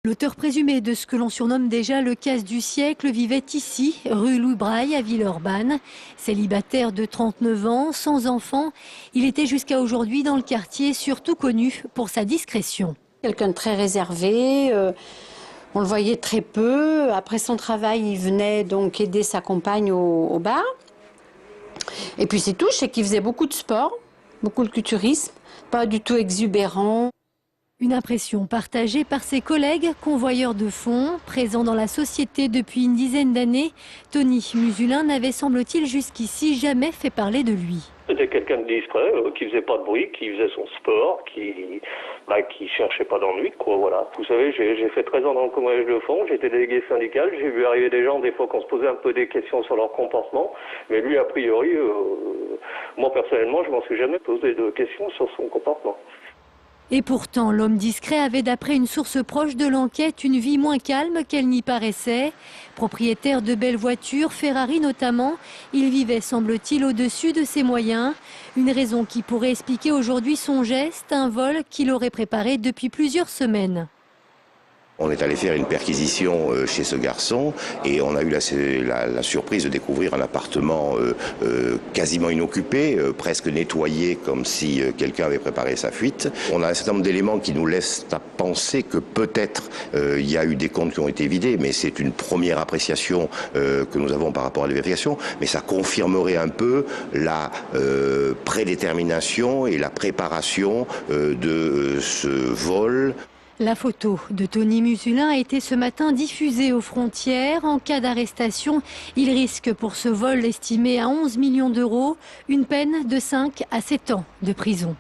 L'auteur présumé de ce que l'on surnomme déjà le casse du siècle vivait ici, rue Louis Braille à Villeurbanne. Célibataire de 39 ans, sans enfant, il était jusqu'à aujourd'hui dans le quartier, surtout connu pour sa discrétion. Quelqu'un de très réservé, on le voyait très peu. Après son travail, il venait donc aider sa compagne au bar. Et puis c'est tout, je sais qu'il faisait beaucoup de sport, beaucoup de culturisme, pas du tout exubérant. Une impression partagée par ses collègues, convoyeurs de fonds, présents dans la société depuis une dizaine d'années. Tony Musulin n'avait, semble-t-il, jusqu'ici jamais fait parler de lui. C'était quelqu'un de discret, qui faisait pas de bruit, qui faisait son sport, qui cherchait pas d'ennui, quoi, voilà. Vous savez, j'ai fait 13 ans dans le convoyage de fonds, j'étais délégué syndical, j'ai vu arriver des gens, des fois, qu'on se posait un peu des questions sur leur comportement, mais lui, a priori, moi, personnellement, je m'en suis jamais posé de questions sur son comportement. Et pourtant, l'homme discret avait, d'après une source proche de l'enquête, une vie moins calme qu'elle n'y paraissait. Propriétaire de belles voitures, Ferrari notamment, il vivait, semble-t-il, au-dessus de ses moyens. Une raison qui pourrait expliquer aujourd'hui son geste, un vol qu'il aurait préparé depuis plusieurs semaines. On est allé faire une perquisition chez ce garçon et on a eu la surprise de découvrir un appartement quasiment inoccupé, presque nettoyé comme si quelqu'un avait préparé sa fuite. On a un certain nombre d'éléments qui nous laissent à penser que peut-être il y a eu des comptes qui ont été vidés, mais c'est une première appréciation que nous avons par rapport à la vérification. Mais ça confirmerait un peu la prédétermination et la préparation de ce vol. La photo de Tony Musulin a été ce matin diffusée aux frontières. En cas d'arrestation, il risque pour ce vol estimé à 11 millions d'euros une peine de 5 à 7 ans de prison.